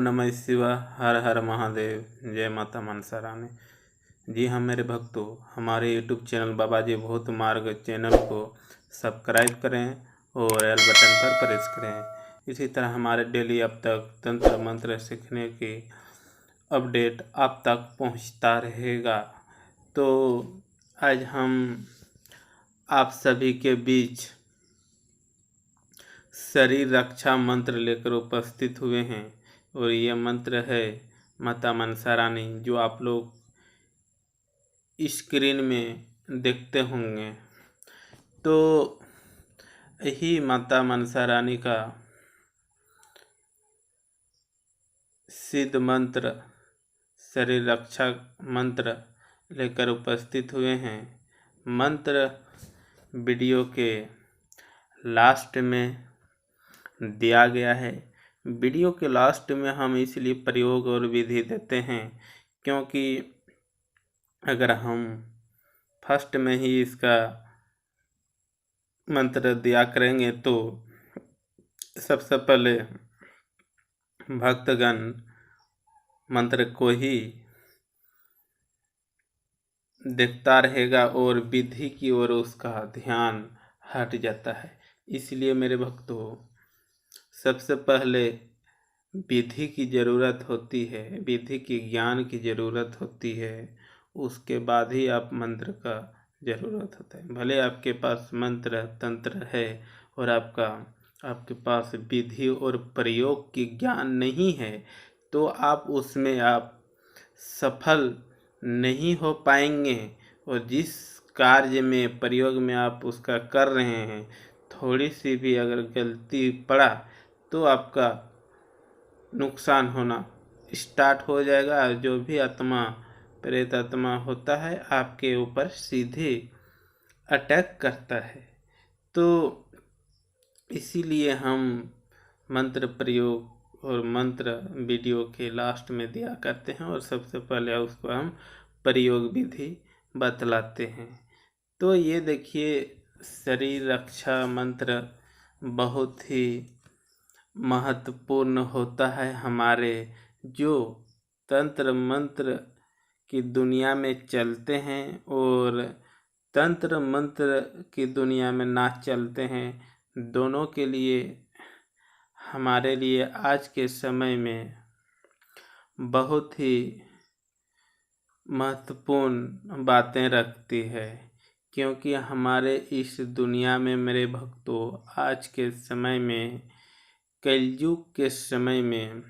नमः शिवाय। हर हर महादेव। जय माता मनसा रानी। जी हाँ मेरे भक्तों, हमारे यूट्यूब चैनल बाबाजी भूत मार्ग चैनल को सब्सक्राइब करें और बेल बटन पर प्रेस करें। इसी तरह हमारे डेली अब तक तंत्र मंत्र सीखने की अपडेट आप तक पहुंचता रहेगा। तो आज हम आप सभी के बीच शरीर रक्षा मंत्र लेकर उपस्थित हुए हैं और यह मंत्र है माता मनसा रानी, जो आप लोग स्क्रीन में देखते होंगे। तो यही माता मनसा रानी का सिद्ध मंत्र, शरीर रक्षा मंत्र लेकर उपस्थित हुए हैं। मंत्र वीडियो के लास्ट में दिया गया है। वीडियो के लास्ट में हम इसलिए प्रयोग और विधि देते हैं क्योंकि अगर हम फर्स्ट में ही इसका मंत्र दिया करेंगे तो सबसे पहले भक्तगण मंत्र को ही देखता रहेगा और विधि की ओर उसका ध्यान हट जाता है। इसलिए मेरे भक्तों, सबसे पहले विधि की ज़रूरत होती है, विधि की ज्ञान की ज़रूरत होती है, उसके बाद ही आप मंत्र का ज़रूरत होता है। भले आपके पास मंत्र तंत्र है और आपके पास विधि और प्रयोग की ज्ञान नहीं है, तो आप उसमें सफल नहीं हो पाएंगे। और जिस कार्य में प्रयोग में आप उसका कर रहे हैं, थोड़ी सी भी अगर गलती पड़ा तो आपका नुकसान होना स्टार्ट हो जाएगा। जो भी आत्मा प्रेत आत्मा होता है आपके ऊपर सीधे अटैक करता है। तो इसीलिए हम मंत्र प्रयोग और मंत्र वीडियो के लास्ट में दिया करते हैं और सबसे पहले उसको हम प्रयोग विधि बतलाते हैं। तो ये देखिए, शरीर रक्षा मंत्र बहुत ही महत्वपूर्ण होता है। हमारे जो तंत्र मंत्र की दुनिया में चलते हैं और तंत्र मंत्र की दुनिया में ना चलते हैं, दोनों के लिए हमारे लिए आज के समय में बहुत ही महत्वपूर्ण बातें रखती है। क्योंकि हमारे इस दुनिया में मेरे भक्तों, आज के समय में, कलयुग के समय में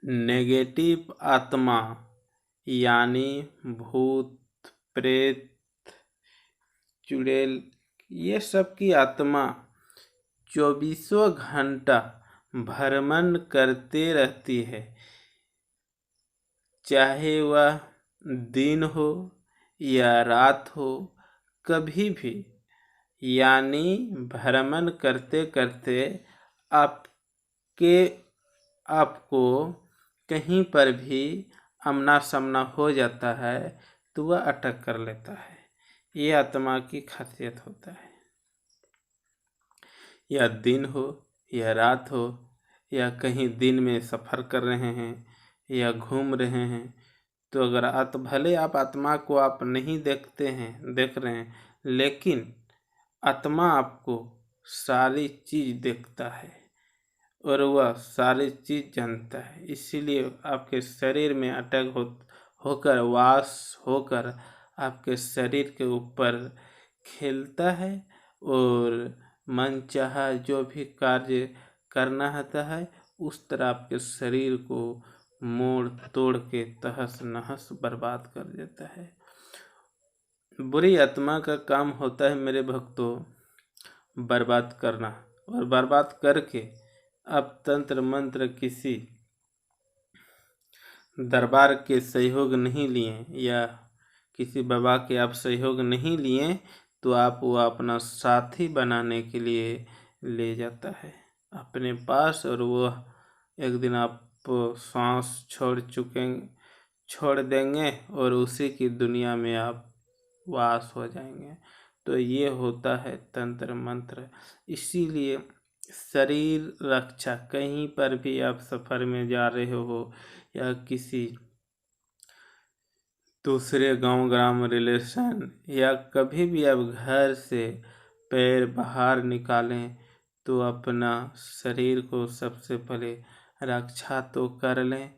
नेगेटिव आत्मा यानी भूत प्रेत चुड़ैल, ये सब की आत्मा 24 घंटा भ्रमण करते रहती है। चाहे वह दिन हो या रात हो, कभी भी, यानी भ्रमण करते करते आपको कहीं पर भी आमना सामना हो जाता है तो वह अटैक कर लेता है। ये आत्मा की खासियत होता है। या दिन हो या रात हो, या कहीं दिन में सफ़र कर रहे हैं या घूम रहे हैं, तो अगर भले आप आत्मा को आप नहीं देख रहे हैं, लेकिन आत्मा आपको सारी चीज़ देखता है और वह सारी चीज़ जानता है। इसीलिए आपके शरीर में अटैक होकर वास होकर आपके शरीर के ऊपर खेलता है और मनचाहा जो भी कार्य करना होता है उस तरह आपके शरीर को मोड़ तोड़ के तहस नहस बर्बाद कर देता है। बुरी आत्मा का काम होता है मेरे भक्तों बर्बाद करना, और बर्बाद करके आप तंत्र मंत्र किसी दरबार के सहयोग नहीं लिए या किसी बाबा के आप सहयोग नहीं लिए, तो आप वो अपना साथी बनाने के लिए ले जाता है अपने पास, और वो एक दिन आप सांस छोड़ देंगे और उसी की दुनिया में आप वास हो जाएंगे। तो ये होता है तंत्र मंत्र। इसीलिए शरीर रक्षा, कहीं पर भी आप सफ़र में जा रहे हो या किसी दूसरे गांव ग्राम रिलेशन या कभी भी आप घर से पैर बाहर निकालें तो अपना शरीर को सबसे पहले रक्षा तो कर लें।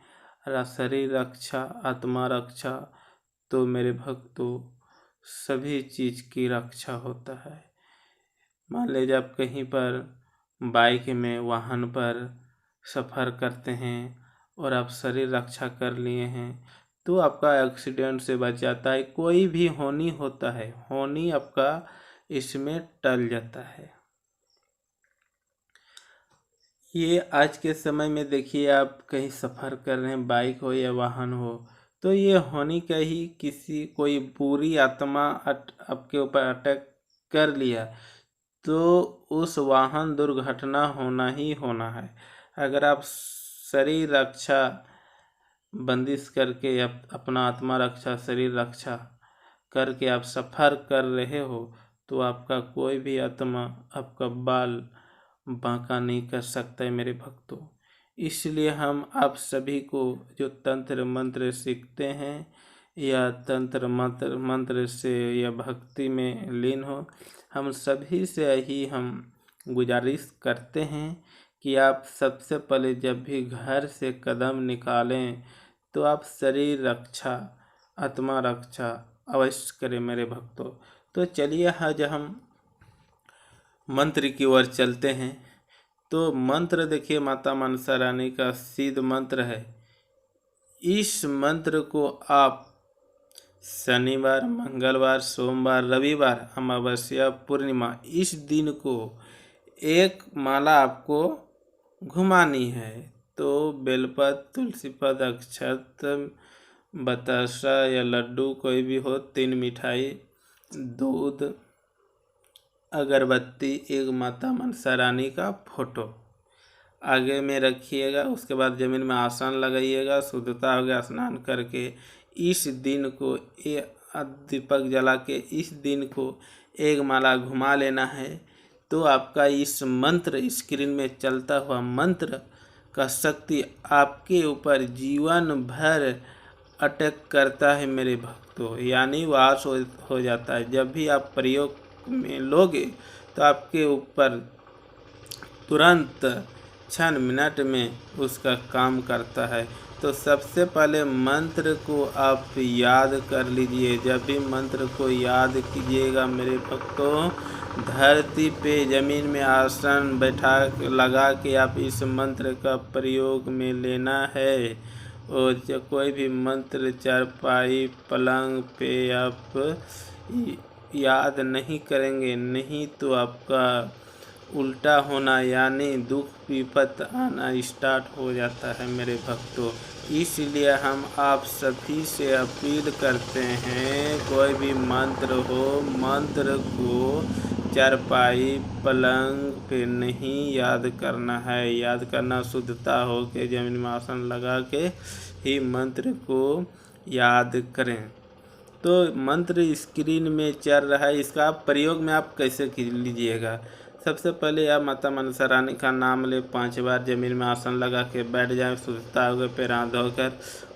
शरीर रक्षा, आत्मा रक्षा, तो मेरे भक्तों सभी चीज़ की रक्षा होता है। मान लीजिए आप कहीं पर बाइक में वाहन पर सफ़र करते हैं और आप शरीर रक्षा कर लिए हैं तो आपका एक्सीडेंट से बच जाता है। कोई भी हानि होता है, हानि आपका इसमें टल जाता है। ये आज के समय में देखिए, आप कहीं सफ़र कर रहे हैं, बाइक हो या वाहन हो, तो ये हानि का ही किसी कोई बुरी आत्मा आपके ऊपर अटैक कर लिया तो उस वाहन दुर्घटना होना ही होना है। अगर आप शरीर रक्षा बंदिश करके अपना आत्मा रक्षा, शरीर रक्षा करके आप सफ़र कर रहे हो तो आपका कोई भी आत्मा आपका बाल बांका नहीं कर सकता है मेरे भक्तों। इसलिए हम आप सभी को जो तंत्र मंत्र सीखते हैं या तंत्र मंत्र से या भक्ति में लीन हो, हम सभी से ही हम गुजारिश करते हैं कि आप सबसे पहले जब भी घर से कदम निकालें तो आप शरीर रक्षा, आत्मा रक्षा अवश्य करें मेरे भक्तों। तो चलिए आज हम मंत्र की ओर चलते हैं। तो मंत्र देखिए, माता मनसा रानी का सिद्ध मंत्र है। इस मंत्र को आप शनिवार, मंगलवार, सोमवार, रविवार, अमावस्या, पूर्णिमा इस दिन को एक माला आपको घुमानी है। तो बेलपत्र, तुलसी पत्र, अक्षत, बतासा या लड्डू कोई भी हो, 3 मिठाई, दूध, अगरबत्ती, एक माता मनसा रानी का फोटो आगे में रखिएगा। उसके बाद ज़मीन में आसन लगाइएगा। शुद्धता हो गया स्नान करके इस दिन को दीपक जला के इस दिन को एक माला घुमा लेना है। तो आपका इस मंत्र, स्क्रीन में चलता हुआ मंत्र का शक्ति आपके ऊपर जीवन भर अटैक करता है मेरे भक्तों, यानी वास हो जाता है। जब भी आप प्रयोग में लोगे तो आपके ऊपर तुरंत क्षण मिनट में उसका काम करता है। तो सबसे पहले मंत्र को आप याद कर लीजिए। जब भी मंत्र को याद कीजिएगा मेरे भक्तों, धरती पे ज़मीन में आसन बैठा लगा के आप इस मंत्र का प्रयोग में लेना है। और जब कोई भी मंत्र चारपाई पलंग पे आप याद नहीं करेंगे, नहीं तो आपका उल्टा होना यानी दुख विपत आना स्टार्ट हो जाता है मेरे भक्तों। इसलिए हम आप सभी से अपील करते हैं, कोई भी मंत्र हो, मंत्र को चारपाई पलंग पे नहीं याद करना है। याद करना शुद्धता हो के जमीन में आसन लगा के ही मंत्र को याद करें। तो मंत्र स्क्रीन में चल रहा है, इसका प्रयोग में आप कैसे लीजिएगा। सबसे पहले आप माता मनसा रानी का नाम ले, 5 बार जमीन में आसन लगा के बैठ जाए, शुद्धता हो गए, पैर हाथ धोकर,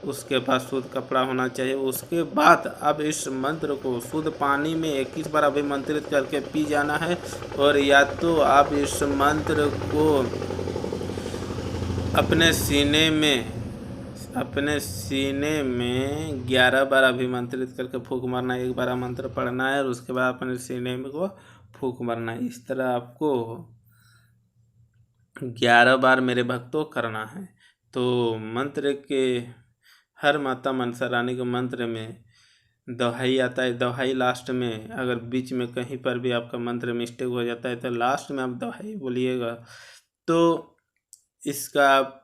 उसके बाद शुद्ध कपड़ा होना चाहिए। उसके बाद अब इस मंत्र को शुद्ध पानी में 21 बार अभिमंत्रित करके पी जाना है। और या तो आप इस मंत्र को अपने सीने में 11 बार अभिमंत्रित करके फूंक मारना है। 1 बार मंत्र पढ़ना है और उसके बाद अपने सीने में को फूंक मारना है। इस तरह आपको 11 बार मेरे भक्तों करना है। तो मंत्र के हर माता मनसा रानी के मंत्र में दोहाई आता है। दोहाई लास्ट में, अगर बीच में कहीं पर भी आपका मंत्र मिस्टेक हो जाता है तो लास्ट में आप दोहाई बोलिएगा, तो इसका आप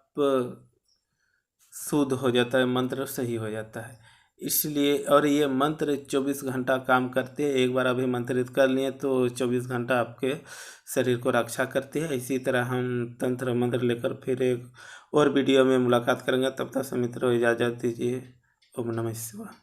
शुद्ध हो जाता है, मंत्र सही हो जाता है। इसलिए, और ये मंत्र 24 घंटा काम करते हैं। एक बार अभिमंत्रित कर लिए तो 24 घंटा आपके शरीर को रक्षा करती है। इसी तरह हम तंत्र मंत्र लेकर फिर एक और वीडियो में मुलाकात करेंगे। तब तक मित्रों इजाज़त दीजिए। ओम नमः शिवाय।